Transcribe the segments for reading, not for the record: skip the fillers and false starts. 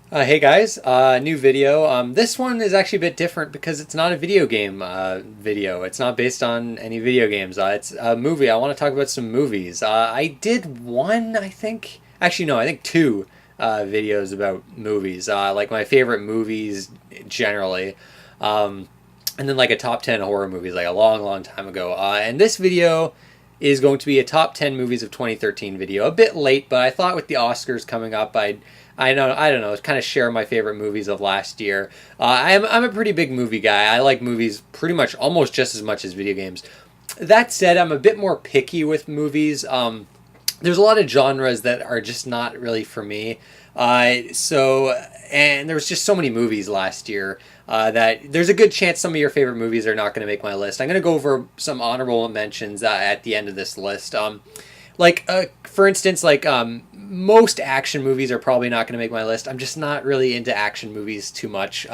Hey guys, new video. This one is actually a bit different because it's not a video game video. It's not based on any video games. It's a movie. I want to talk about some movies. I did one, I think. Actually, no, I think two videos about movies. Like my favorite movies generally. Um, and then like a top 10 horror movies like a long, long time ago. And this video is going to be a top 10 movies of 2013 video. A bit late, but I thought with the Oscars coming up, I don't know, kind of share my favorite movies of last year. I'm a pretty big movie guy. I like movies pretty much almost just as much as video games. That said, I'm a bit more picky with movies. There's a lot of genres that are just not really for me. And there was just so many movies last year that there's a good chance some of your favorite movies are not going to make my list. I'm going to go over some honorable mentions at the end of this list. For instance, most action movies are probably not going to make my list. I'm just not really into action movies too much.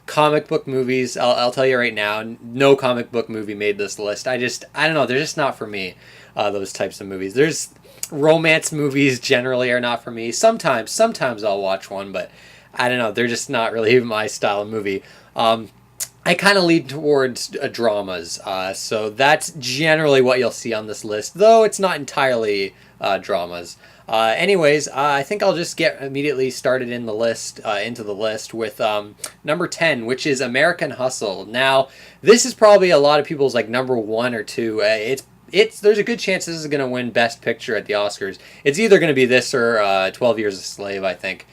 Comic book movies, I'll tell you right now, no comic book movie made this list. I don't know, they're just not for me. Those types of movies. There's romance movies generally are not for me. Sometimes I'll watch one, but I don't know, they're just not really my style of movie. I kind of lean towards dramas, so that's generally what you'll see on this list, though it's not entirely dramas. I think I'll just get immediately started in the list, into the list with number 10, which is American Hustle. Now, this is probably a lot of people's like number one or two. It's there's a good chance this is going to win Best Picture at the Oscars. It's either going to be this or 12 Years a Slave, I think.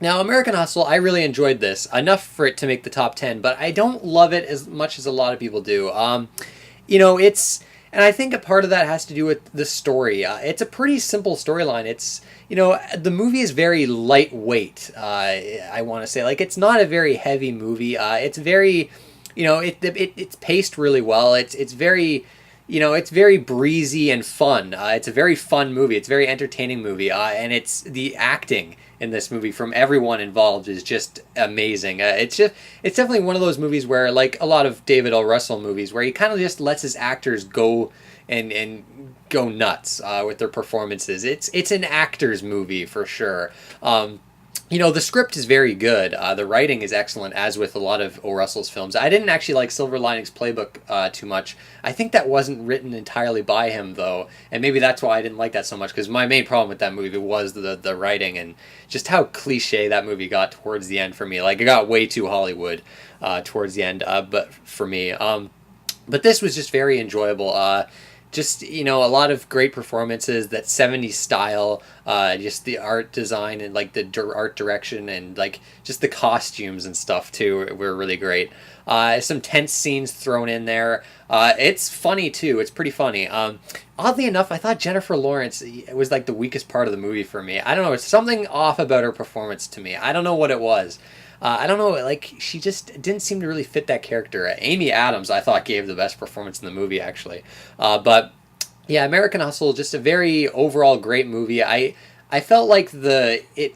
Now, American Hustle, I really enjoyed this, enough for it to make the top 10, but I don't love it as much as a lot of people do. And I think a part of that has to do with the story. It's a pretty simple storyline. The movie is very lightweight, I want to say. Like, it's not a very heavy movie. It's very, it's paced really well. It's very, it's very breezy and fun. It's a very fun movie. It's a very entertaining movie. And it's the acting in this movie from everyone involved is just amazing. It's definitely one of those movies where, like a lot of David O. Russell movies, where he kind of just lets his actors go and go nuts with their performances. It's an actor's movie for sure. The script is very good. The writing is excellent, as with a lot of O. Russell's films. I didn't actually like Silver Linings Playbook too much. I think that wasn't written entirely by him, though, and maybe that's why I didn't like that so much, because my main problem with that movie was the writing and just how cliche that movie got towards the end for me. Like, it got way too Hollywood towards the end, but for me. But this was just very enjoyable. A lot of great performances, that 70s style, just the art design and like the art direction and like just the costumes and stuff too were really great. Some tense scenes thrown in there. It's funny too. It's pretty funny. Oddly enough, I thought Jennifer Lawrence was like the weakest part of the movie for me. I don't know. It's something off about her performance to me. I don't know what it was. I don't know, like, she just didn't seem to really fit that character. Amy Adams, I thought, gave the best performance in the movie, actually. But, yeah, American Hustle, just a very overall great movie. I felt like it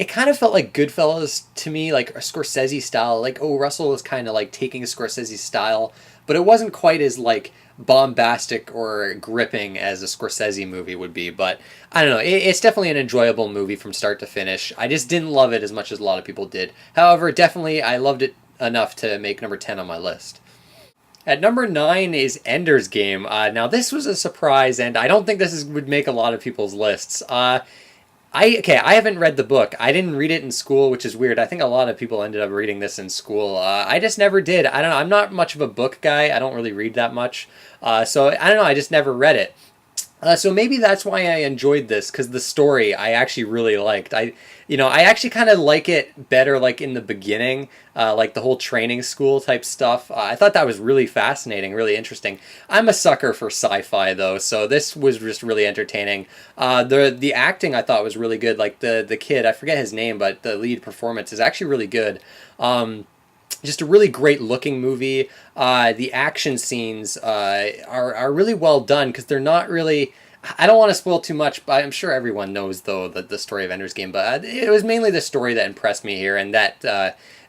kind of felt like Goodfellas to me, like a Scorsese style. Like, oh, Russell was kind of like taking a Scorsese style, but it wasn't quite as like bombastic or gripping as a Scorsese movie would be. But I don't know, it's definitely an enjoyable movie from start to finish. I just didn't love it as much as a lot of people did. However, definitely I loved it enough to make number 10 on my list. At number 9 is Ender's Game. Now, this was a surprise, and I don't think would make a lot of people's lists. I haven't read the book. I didn't read it in school, which is weird. I think a lot of people ended up reading this in school. I just never did. I don't know. I'm not much of a book guy. I don't really read that much. So I don't know. I just never read it. So maybe that's why I enjoyed this, because the story I actually really liked. I actually kind of like it better, like in the beginning, like the whole training school type stuff. I thought that was really fascinating, really interesting. I'm a sucker for sci-fi though, so this was just really entertaining. The acting I thought was really good. Like the kid, I forget his name, but the lead performance is actually really good. Just a really great looking movie. The action scenes are really well done, because they're not really. I don't want to spoil too much, but I'm sure everyone knows though the story of Ender's Game. But it was mainly the story that impressed me here, and that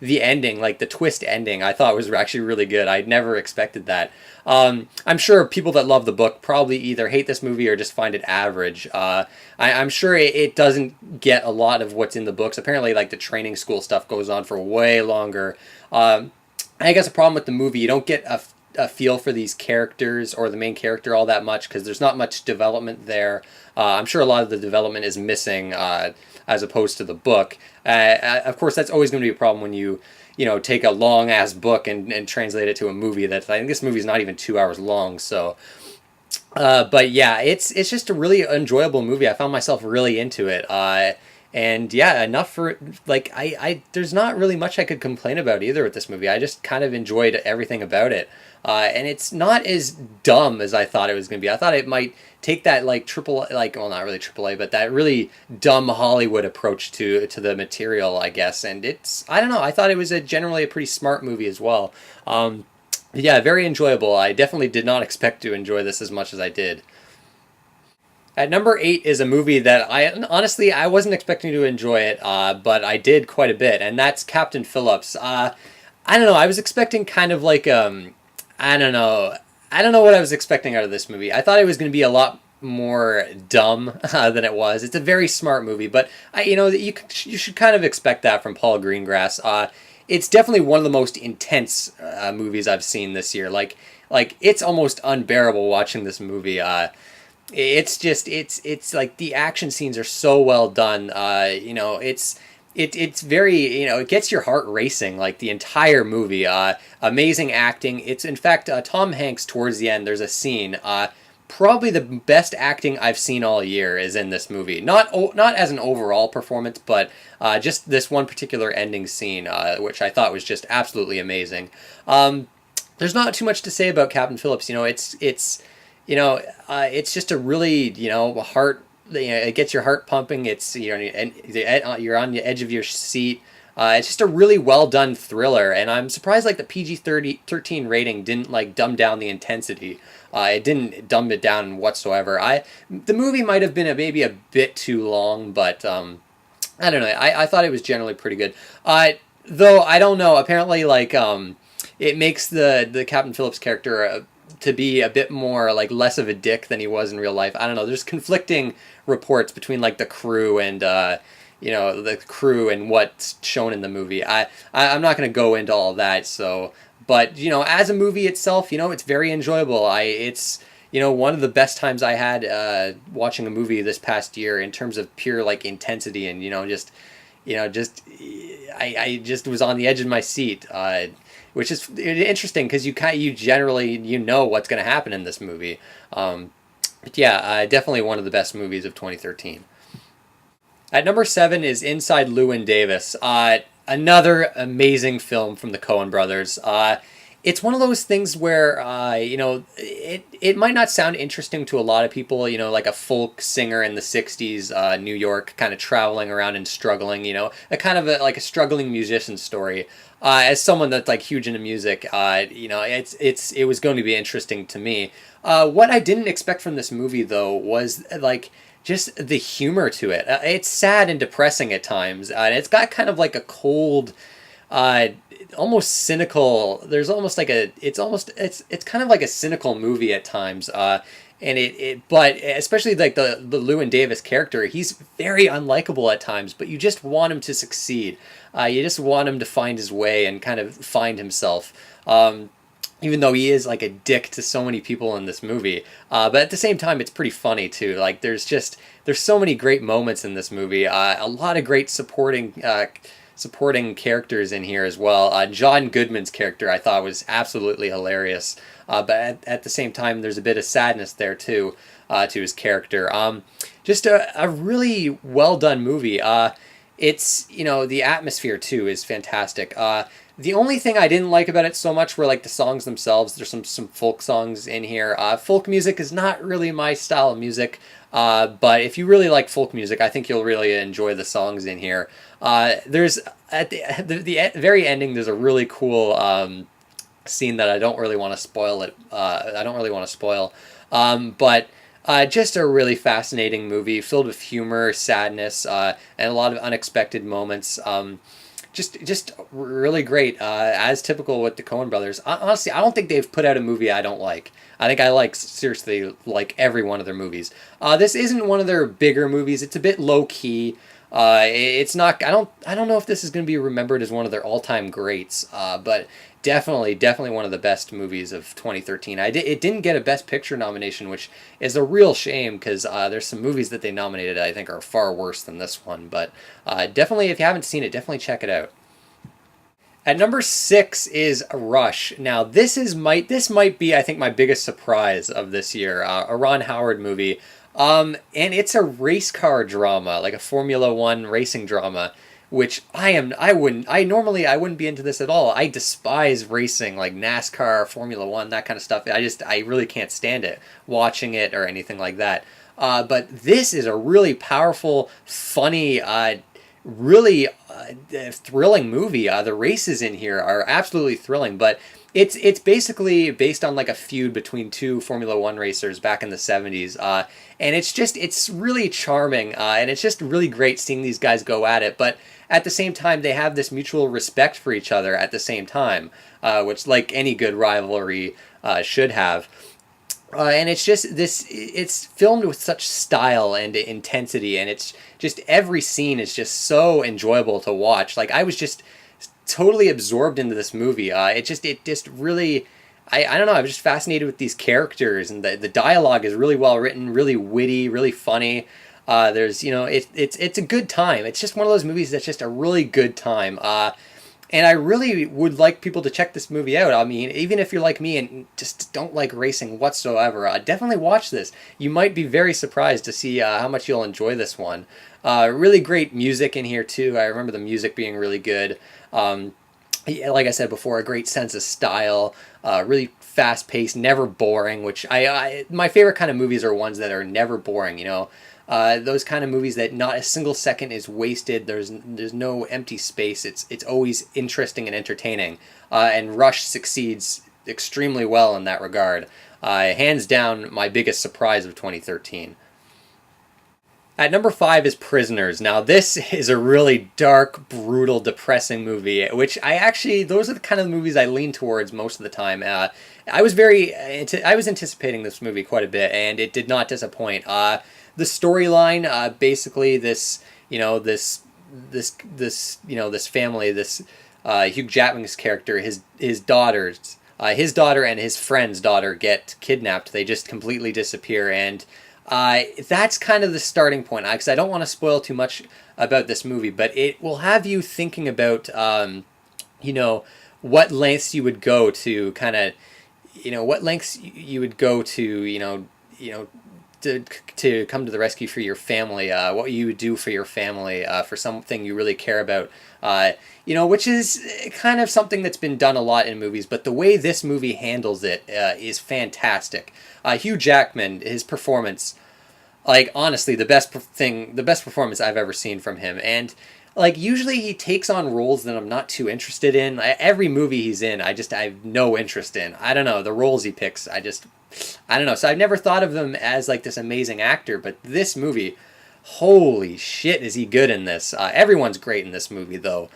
the ending, like the twist ending, I thought was actually really good. I'd never expected that. I'm sure people that love the book probably either hate this movie or just find it average. I'm sure it doesn't get a lot of what's in the books. Apparently, like the training school stuff goes on for way longer. I guess a problem with the movie, you don't get a feel for these characters or the main character all that much because there's not much development there. I'm sure a lot of the development is missing as opposed to the book. Of course, that's always going to be a problem when you take a long ass book and translate it to a movie. That I think this movie is not even 2 hours long. So, but yeah, it's just a really enjoyable movie. I found myself really into it. And yeah, enough for like there's not really much I could complain about either with this movie. I just kind of enjoyed everything about it. And it's not as dumb as I thought it was going to be. I thought it might take that like well, not really triple A, but that really dumb Hollywood approach to the material, I guess. And I don't know, I thought it was generally a pretty smart movie as well. Yeah, very enjoyable. I definitely did not expect to enjoy this as much as I did. At number 8 is a movie that I wasn't expecting to enjoy it, but I did quite a bit, and that's Captain Phillips. I don't know. I was expecting kind of like I don't know. I don't know what I was expecting out of this movie. I thought it was going to be a lot more dumb than it was. It's a very smart movie, but you should kind of expect that from Paul Greengrass. It's definitely one of the most intense movies I've seen this year. Like it's almost unbearable watching this movie. It's like the action scenes are so well done. It's very, it gets your heart racing like the entire movie. Amazing acting. It's in fact Tom Hanks towards the end. There's a scene. Probably the best acting I've seen all year is in this movie. Not as an overall performance, but just this one particular ending scene, which I thought was just absolutely amazing. There's not too much to say about Captain Phillips. It's just a really, heart. It gets your heart pumping. It's and you're on the edge of your seat. It's just a really well done thriller, and I'm surprised like the PG-13 rating didn't like dumb down the intensity. It didn't dumb it down whatsoever. The movie might have been maybe a bit too long, but I don't know. I thought it was generally pretty good. Though I don't know. Apparently, like it makes the Captain Phillips character to be a bit more like less of a dick than he was in real life. I don't know. There's conflicting reports between like the crew and the crew and what's shown in the movie. I'm not going to go into all that. So, but as a movie itself, it's very enjoyable. It's one of the best times I had watching a movie this past year in terms of pure like intensity and I just was on the edge of my seat. Which is interesting because you generally what's going to happen in this movie. But yeah, definitely one of the best movies of 2013. At number 7 is Inside Llewyn Davis. Another amazing film from the Coen brothers. It's one of those things where it might not sound interesting to a lot of people. Like a folk singer in the '60s, New York, kind of traveling around and struggling. A kind of like a struggling musician story. As someone that's like huge into music, it was going to be interesting to me. What I didn't expect from this movie though was like just the humor to it. It's sad and depressing at times, and it's got kind of like a cold, almost cynical. There's almost like it's kind of like a cynical movie at times. But especially like the Llewyn Davis character, he's very unlikable at times, but you just want him to succeed. You just want him to find his way and kind of find himself. Even though he is like a dick to so many people in this movie. But at the same time, it's pretty funny too. Like there's so many great moments in this movie. A lot of great supporting characters in here as well. John Goodman's character I thought was absolutely hilarious. But at the same time, there's a bit of sadness there too, to his character. Just a really well done movie. It's the atmosphere too is fantastic. The only thing I didn't like about it so much were like the songs themselves. There's some folk songs in here. Folk music is not really my style of music. But if you really like folk music, I think you'll really enjoy the songs in here. There's at the very ending, there's a really cool scene that I don't really want to spoil it. I don't really want to spoil. But Just a really fascinating movie filled with humor, sadness, and a lot of unexpected moments. Just really great, as typical with the Coen brothers. Honestly, I don't think they've put out a movie I don't like. I think I like, seriously, like every one of their movies. This isn't one of their bigger movies. It's a bit low key. It's not. I don't know if this is going to be remembered as one of their all time greats. But definitely one of the best movies of 2013. It didn't get a Best Picture nomination, which is a real shame because there's some movies that they nominated I think are far worse than this one. But definitely, if you haven't seen it, definitely check it out. At number 6 is Rush. Now this might be I think my biggest surprise of this year. A Ron Howard movie, and it's a race car drama, like a Formula One racing drama, which I wouldn't be into this at all. I despise racing, like NASCAR, Formula One, that kind of stuff. I really can't stand it, watching it or anything like that. But this is a really powerful, funny, really thrilling movie. The races in here are absolutely thrilling, but it's basically based on like a feud between two Formula One racers back in the 70s. And it's really charming, and it's just really great seeing these guys go at it. But at the same time, they have this mutual respect for each other at the same time, which, like any good rivalry, should have. And it's just this, it's filmed with such style and intensity, and it's just every scene is just so enjoyable to watch. Like, I was just totally absorbed into this movie. It just really, I don't know, I was just fascinated with these characters, and the dialogue is really well written, really witty, really funny. There's, it's a good time. It's just one of those movies that's just a really good time. And I really would like people to check this movie out. I mean, even if you're like me and just don't like racing whatsoever, definitely watch this. You might be very surprised to see how much you'll enjoy this one. Really great music in here, too. I remember the music being really good. Like I said before, a great sense of style, really fast-paced, never boring, which my favorite kind of movies are ones that are never boring, those kind of movies that not a single second is wasted. There's no empty space. It's always interesting and entertaining. And Rush succeeds extremely well in that regard. Hands down, my biggest surprise of 2013. At number 5 is Prisoners. Now, this is a really dark, brutal, depressing movie, which those are the kind of movies I lean towards most of the time. I was anticipating this movie quite a bit, and it did not disappoint. The storyline, basically, this family, Hugh Jackman's character, his daughter and his friend's daughter get kidnapped. They just completely disappear, and that's kind of the starting point. Because I don't want to spoil too much about this movie, but it will have you thinking about, what lengths you would go to to come to the rescue for your family, what you would do for your family, for something you really care about, which is kind of something that's been done a lot in movies, but the way this movie handles it is fantastic. Hugh Jackman, his performance, like, honestly, the best performance I've ever seen from him, and like, usually he takes on roles that I'm not too interested in. Every movie he's in, I have no interest in. I don't know, the roles he picks, I don't know. So I've never thought of him as like this amazing actor, but this movie, holy shit, is he good in this? Everyone's great in this movie, though.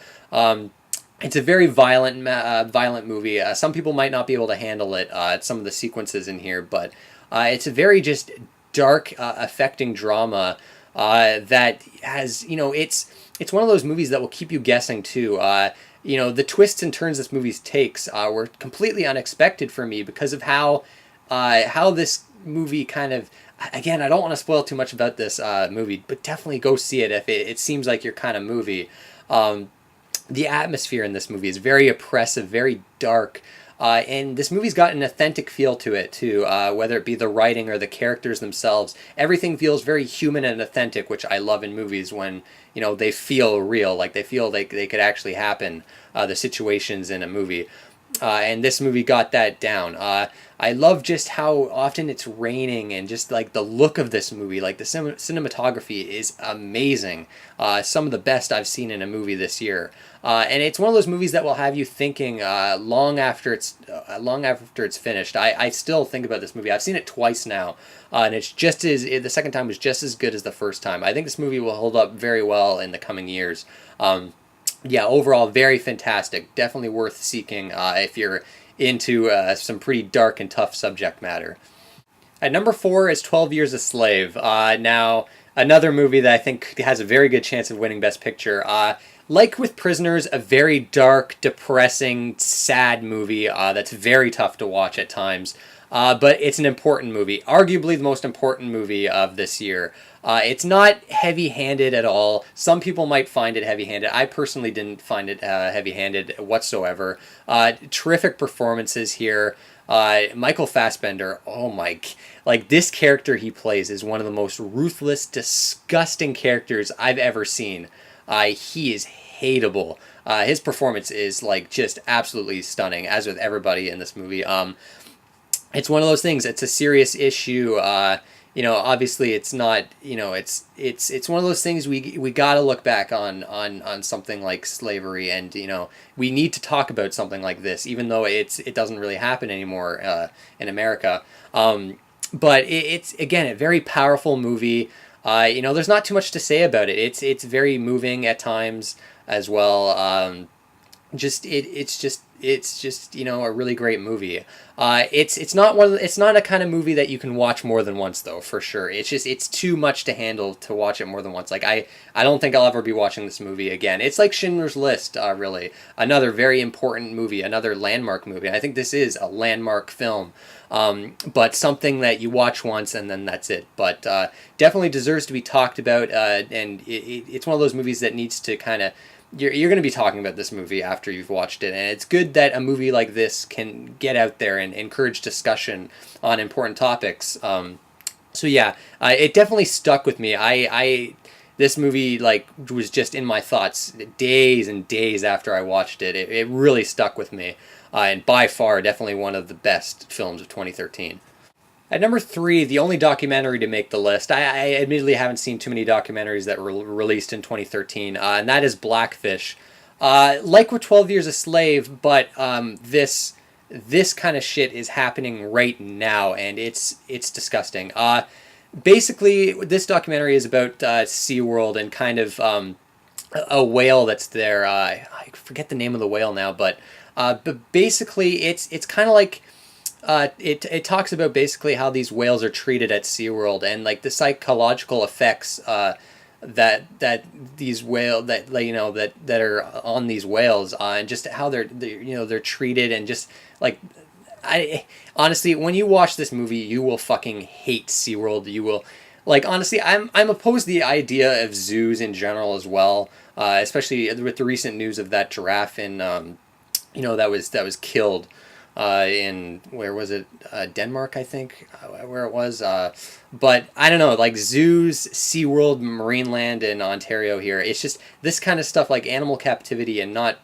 It's a very violent movie. Some people might not be able to handle it. Some of the sequences in here, but it's a very just dark, affecting drama that has, it's one of those movies that will keep you guessing too. The twists and turns this movie takes were completely unexpected for me because of how this movie kind of, again, I don't want to spoil too much about this movie, but definitely go see it if it seems like your kind of movie. The atmosphere in this movie is very oppressive, very dark, and this movie's got an authentic feel to it too, whether it be the writing or the characters themselves. Everything feels very human and authentic, which I love in movies when, they feel real, like they feel like they could actually happen, the situations in a movie. and this movie got that down. I love just how often it's raining, and just like the look of this movie, like the cinematography is amazing. Some of the best I've seen in a movie this year. And it's one of those movies that will have you thinking long after it's finished. I still think about this movie. I've seen it twice now, and it's just as the second time was just as good as the first time. I think this movie will hold up very well in the coming years. Yeah, overall, very fantastic. Definitely worth seeking if you're into some pretty dark and tough subject matter. At number 4 is 12 Years a Slave. Now, another movie that I think has a very good chance of winning Best Picture. Like with Prisoners, a very dark, depressing, sad movie that's very tough to watch at times. But it's an important movie, arguably the most important movie of this year. It's not heavy-handed at all. Some people might find it heavy-handed. I personally didn't find it heavy-handed whatsoever. Terrific performances here. Michael Fassbender, oh my, like this character he plays is one of the most ruthless, disgusting characters I've ever seen. He is hateable. His performance is like just absolutely stunning, as with everybody in this movie. It's one of those things. It's a serious issue. Obviously, it's not. It's one of those things we got to look back on something like slavery, and we need to talk about something like this, even though it doesn't really happen anymore in America. But it's again a very powerful movie. There's not too much to say about it. It's very moving at times as well. It's just a really great movie. It's not a kind of movie that you can watch more than once, though, for sure. It's too much to handle to watch it more than once. Like I don't think I'll ever be watching this movie again. It's like Schindler's List, really. Another very important movie, another landmark movie. I think this is a landmark film. But something that you watch once and then that's it. But definitely deserves to be talked about, and it's one of those movies that needs to kind of you're going to be talking about this movie after you've watched it, and it's good that a movie like this can get out there and encourage discussion on important topics. So yeah, it definitely stuck with me. This movie was just in my thoughts days and days after I watched it. It really stuck with me, and by far definitely one of the best films of 2013. At number 3, the only documentary to make the list. I admittedly haven't seen too many documentaries that were released in 2013, and that is Blackfish. Like with 12 Years a Slave, but this kind of shit is happening right now, and it's disgusting. Basically, this documentary is about SeaWorld and kind of a whale that's there. I forget the name of the whale now, but basically it's kind of like it talks about basically how these whales are treated at SeaWorld, and like the psychological effects that these that are on these whales, and just how they're treated, and just like I honestly, when you watch this movie, you will fucking hate SeaWorld. You will, like, honestly, I'm opposed to the idea of zoos in general as well, especially with the recent news of that giraffe in that was killed. In where was it? Denmark, I think, where it was. But I don't know, like zoos, SeaWorld, Marineland in Ontario here. It's just this kind of stuff, like animal captivity, and not.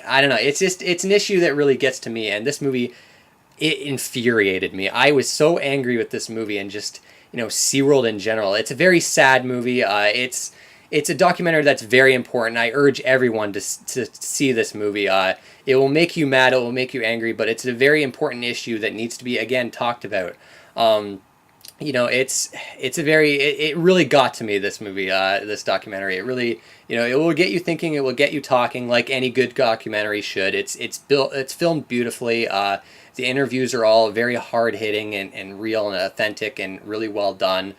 I don't know. It's an issue that really gets to me, and this movie, it infuriated me. I was so angry with this movie, and just SeaWorld in general. It's a very sad movie. It's a documentary that's very important. I urge everyone to see this movie. It will make you mad, it will make you angry, but it's a very important issue that needs to be, again, talked about. It really got to me, this movie, this documentary. It really, it will get you thinking, it will get you talking, like any good documentary should. It's filmed beautifully. The interviews are all very hard-hitting and real and authentic and really well done.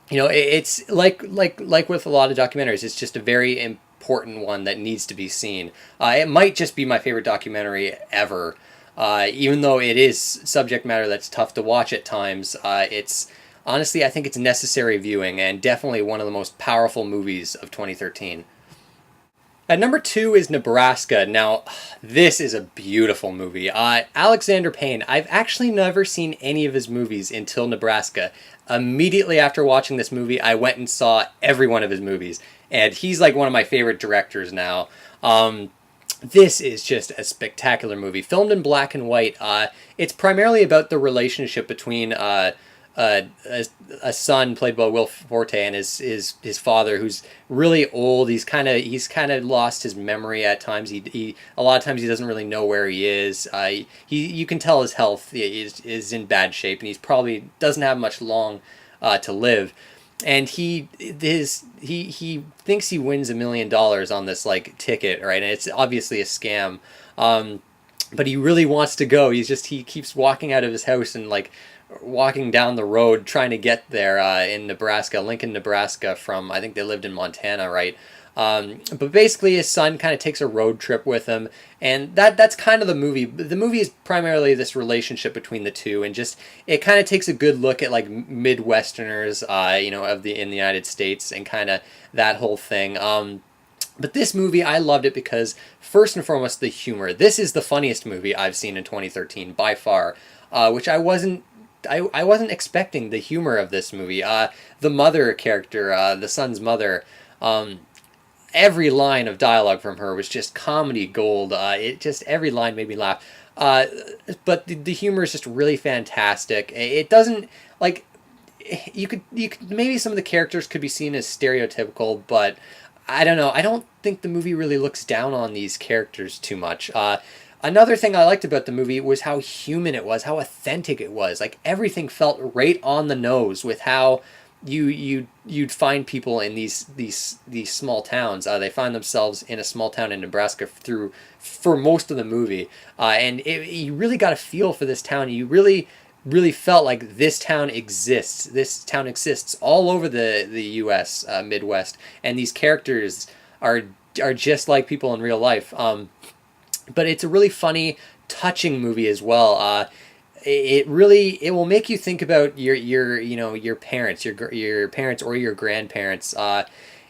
It's like with a lot of documentaries, it's just a very important one that needs to be seen. It might just be my favorite documentary ever, even though it is subject matter that's tough to watch at times. It's honestly, I think it's necessary viewing, and definitely one of the most powerful movies of 2013. At number 2 is Nebraska. Now, this is a beautiful movie. Alexander Payne, I've actually never seen any of his movies until Nebraska. Immediately after watching this movie, I went and saw every one of his movies. And he's like one of my favorite directors now. This is just a spectacular movie, filmed in black and white. It's primarily about the relationship between uh, a, a son played by Will Forte and his father, who's really old. He's kind of lost his memory at times. He a lot of times he doesn't really know where he is. He you can tell his health is in bad shape, and he's probably doesn't have much long to live. And he thinks he wins $1 million on this like ticket, right? And it's obviously a scam. But he really wants to go. He keeps walking out of his house and like walking down the road trying to get there in Nebraska, Lincoln, Nebraska. From I think they lived in Montana, right? But basically, his son kind of takes a road trip with him, and that's kind of the movie. The movie is primarily this relationship between the two, and just it kind of takes a good look at like Midwesterners, of the in the United States, and kind of that whole thing. But this movie, I loved it because first and foremost, the humor. This is the funniest movie I've seen in 2013 by far, which I wasn't expecting the humor of this movie. The mother character, the son's mother. Every line of dialogue from her was just comedy gold. Every line made me laugh. But the humor is just really fantastic. It doesn't like you could maybe some of the characters could be seen as stereotypical, but I don't know. I don't think the movie really looks down on these characters too much. Another thing I liked about the movie was how human it was, how authentic it was. Like everything felt right on the nose with how you'd find people in these small towns. They find themselves in a small town in Nebraska for most of the movie, and you really got a feel for this town. You really felt like this town exists. This town exists all over the U.S. Midwest, and these characters are just like people in real life. But it's a really funny, touching movie as well. It will make you think about your parents, your parents or your grandparents,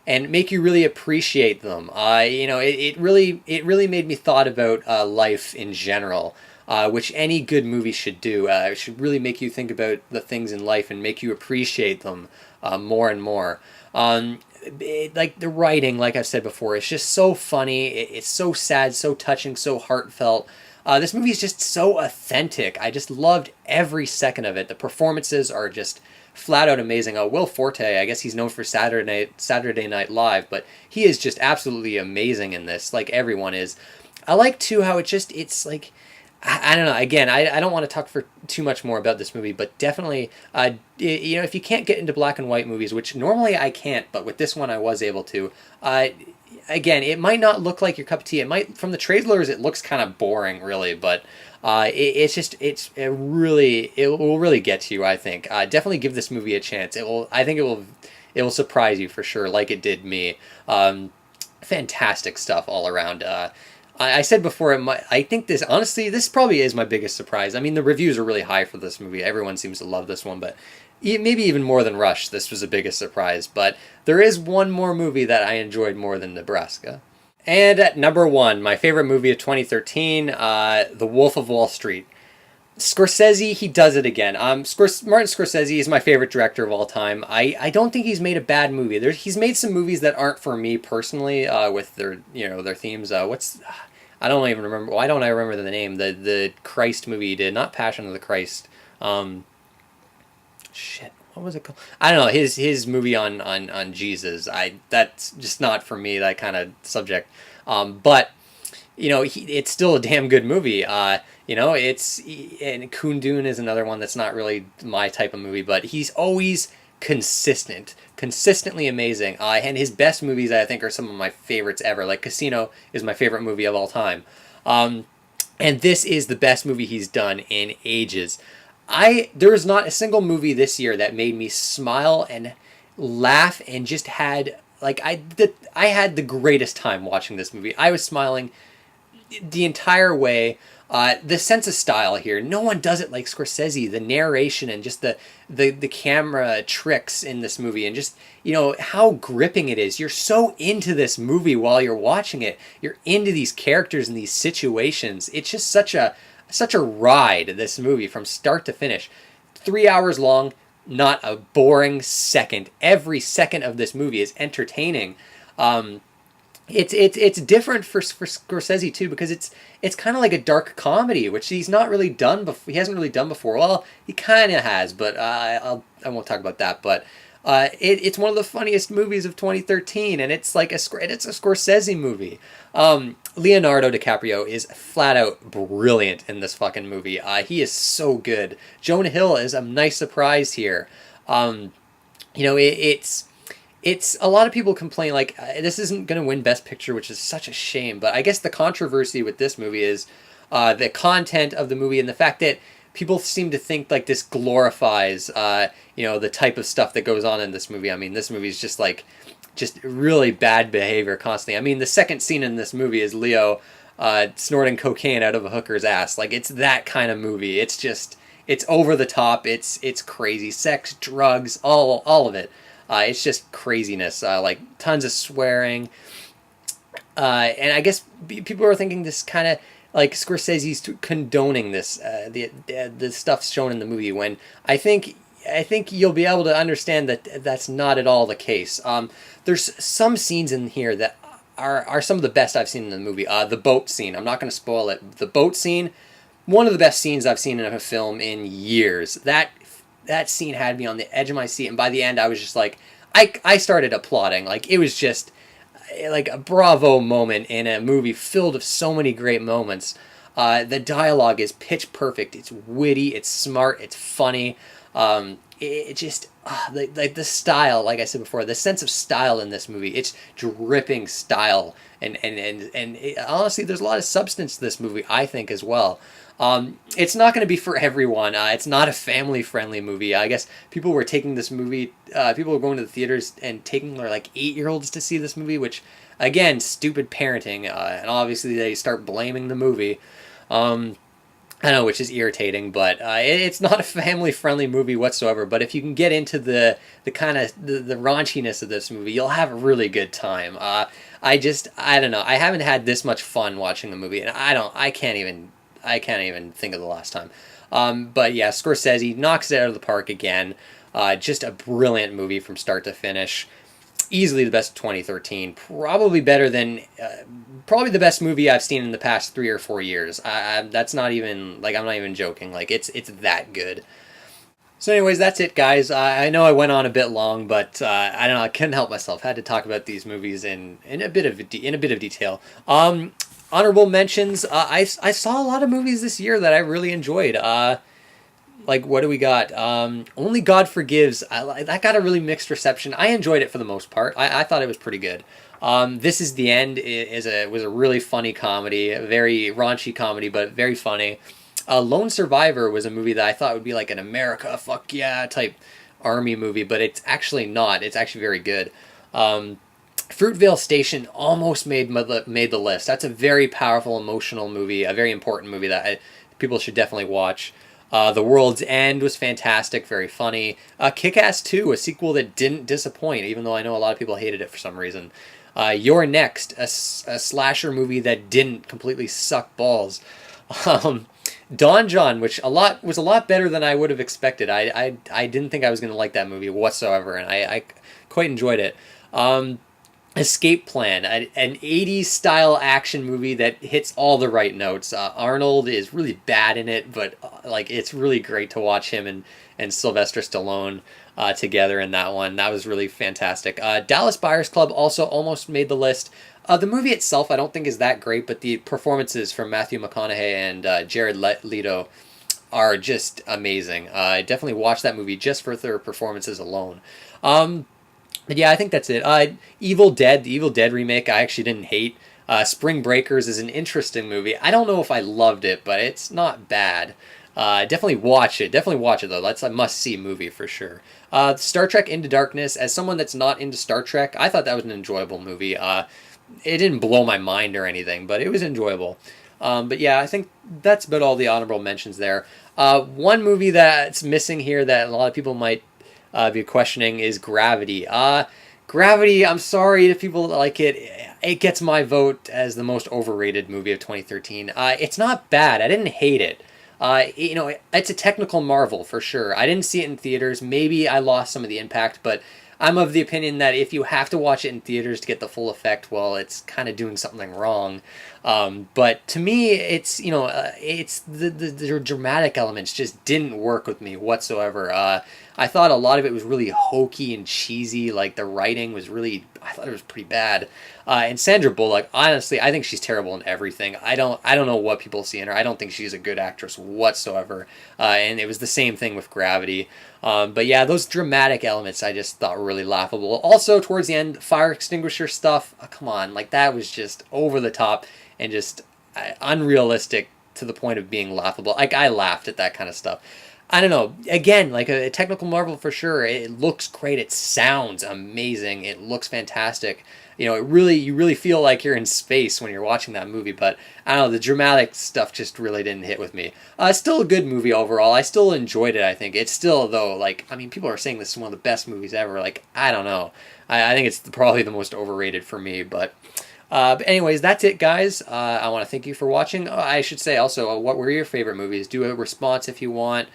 and make you really appreciate them. It really made me thought about life in general, which any good movie should do. It should really make you think about the things in life and make you appreciate them more and more. Like the writing, like I've said before, it's just so funny. It's so sad, so touching, so heartfelt. This movie is just so authentic. I just loved every second of it. The performances are just flat out amazing. Will Forte, I guess he's known for Saturday Night Live, but he is just absolutely amazing in this, like everyone is. I like too how it's like, I don't know. Again, I don't want to talk for too much more about this movie, but definitely, if you can't get into black and white movies, which normally I can't, but with this one I was able to. Again, it might not look like your cup of tea. It might, from the trailers, it looks kind of boring, really, but it will really get to you. I think. Definitely give this movie a chance. I think it will surprise you for sure, like it did me. Fantastic stuff all around. I said before, I think this probably is my biggest surprise. I mean, the reviews are really high for this movie. Everyone seems to love this one, but maybe even more than Rush, this was the biggest surprise. But there is one more movie that I enjoyed more than Nebraska. And at number one, my favorite movie of 2013, The Wolf of Wall Street. Scorsese, he does it again. Martin Scorsese is my favorite director of all time. I don't think he's made a bad movie. He's made some movies that aren't for me personally, with their themes. I don't even remember. Why don't I remember the name? The Christ movie he did, not Passion of the Christ. Shit, what was it called? I don't know. His movie on Jesus. That's just not for me. That kind of subject. But it's still a damn good movie. And Kundun is another one that's not really my type of movie, but he's always consistently amazing. And his best movies, I think, are some of my favorites ever. Like Casino is my favorite movie of all time. And this is the best movie he's done in ages. There is not a single movie this year that made me smile and laugh and just had I had the greatest time watching this movie. I was smiling the entire way. The sense of style here, no one does it like Scorsese. The narration and just the camera tricks in this movie, and just how gripping it is. You're so into this movie while you're watching it. You're into these characters and these situations. It's just such a ride, this movie, from start to finish. 3 hours long, not a boring second. Every second of this movie is entertaining. it's different for Scorsese too, because it's kind of like a dark comedy, which he's not really done before. He hasn't really done before. Well, he kind of has, but I won't talk about that. But it's one of the funniest movies of 2013, and it's like it's a Scorsese movie. Leonardo DiCaprio is flat out brilliant in this fucking movie. He is so good. Jonah Hill is a nice surprise here. It's a lot of people complain like this isn't going to win Best Picture, which is such a shame. But I guess the controversy with this movie is the content of the movie and the fact that people seem to think like this glorifies the type of stuff that goes on in this movie. I mean, this movie is just really bad behavior constantly. I mean, the second scene in this movie is Leo snorting cocaine out of a hooker's ass. Like, it's that kind of movie. It's over the top. It's crazy. Sex, drugs, all of it. It's just craziness, like tons of swearing. And I guess people are thinking this kind of like Scorsese's condoning this, the stuff shown in the movie, when I think you'll be able to understand that that's not at all the case. There's some scenes in here that are some of the best I've seen in the movie. The boat scene, I'm not going to spoil it. The boat scene, one of the best scenes I've seen in a film in years. That scene had me on the edge of my seat, and by the end I was just like, I started applauding. Like, it was just like a bravo moment in a movie filled with so many great moments. The dialogue is pitch perfect. It's witty, it's smart, it's funny. It just the style, like I said before, the sense of style in this movie, it's dripping style, and honestly, there's a lot of substance to this movie, I think, as well. It's not going to be for everyone. It's not a family-friendly movie. I guess people were taking this movie, people were going to the theaters and taking their, like, 8-year-olds to see this movie, which, again, stupid parenting, and obviously they start blaming the movie. I know, which is irritating, but it's not a family-friendly movie whatsoever. But if you can get into the kind of the raunchiness of this movie, you'll have a really good time. I don't know. I haven't had this much fun watching the movie, and I can't even think of the last time. But yeah, Scorsese knocks it out of the park again. Just a brilliant movie from start to finish. Easily the best of 2013. Probably better than, probably the best movie I've seen in the past 3 or 4 years. That's not even, like, I'm not even joking. Like, it's that good. So anyways, that's it, guys. I know I went on a bit long, but I don't know. I couldn't help myself. I had to talk about these movies in a bit of detail. Honorable mentions. I saw a lot of movies this year that I really enjoyed. Like, what do we got? Only God Forgives. That got a really mixed reception. I enjoyed it for the most part. I thought it was pretty good. This Is the End was a really funny comedy, a very raunchy comedy, but very funny. Lone Survivor was a movie that I thought would be like an America, fuck yeah type army movie, but it's actually not. It's actually very good. Fruitvale Station almost made the list. That's a very powerful, emotional movie, a very important movie that people should definitely watch. The World's End was fantastic, very funny. Kick-Ass 2, a sequel that didn't disappoint, even though I know a lot of people hated it for some reason. You're Next, a slasher movie that didn't completely suck balls. Don John, which was a lot better than I would have expected. I didn't think I was going to like that movie whatsoever, and I quite enjoyed it. Escape Plan, an 80s style action movie that hits all the right notes. Arnold is really bad in it, but like, it's really great to watch him and Sylvester Stallone together in that one. That was really fantastic. Dallas Buyers Club also almost made the list. The movie itself I don't think is that great, but the performances from Matthew McConaughey and Jared Leto are just amazing. I definitely watched that movie just for their performances alone. But yeah, I think that's it. Evil Dead, the Evil Dead remake, I actually didn't hate. Spring Breakers is an interesting movie. I don't know if I loved it, but it's not bad. Definitely watch it. Though. That's a must-see movie for sure. Star Trek Into Darkness, as someone that's not into Star Trek, I thought that was an enjoyable movie. It didn't blow my mind or anything, but it was enjoyable. But yeah, I think that's about all the honorable mentions there. One movie that's missing here that a lot of people might be questioning is Gravity. Gravity, I'm sorry if people like it. It gets my vote as the most overrated movie of 2013. It's not bad. I didn't hate it. It's a technical marvel for sure. I didn't see it in theaters. Maybe I lost some of the impact, but I'm of the opinion that if you have to watch it in theaters to get the full effect, well, it's kind of doing something wrong. But to me, it's it's the dramatic elements just didn't work with me whatsoever. I thought a lot of it was really hokey and cheesy. Like the writing was really, I thought it was pretty bad. And Sandra Bullock, honestly, I think she's terrible in everything. I don't know what people see in her. I don't think she's a good actress whatsoever. And it was the same thing with Gravity. But yeah, those dramatic elements I just thought were really laughable. Also, towards the end, fire extinguisher stuff, come on, like that was just over the top and just unrealistic to the point of being laughable. Like I laughed at that kind of stuff. I don't know. Again, like a technical marvel for sure. It looks great. It sounds amazing. It looks fantastic. You really feel like you're in space when you're watching that movie. But I don't know, the dramatic stuff just really didn't hit with me. Still a good movie overall. I still enjoyed it. I think it's still though. Like I mean, people are saying this is one of the best movies ever. Like I don't know. I think it's probably the most overrated for me. But anyways, that's it, guys. I want to thank you for watching. I should say also, what were your favorite movies? Do a response if you want.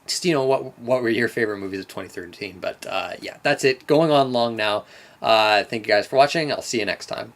Just what were your favorite movies of 2013? But yeah, that's it. Going on long now. Thank you guys for watching. I'll see you next time.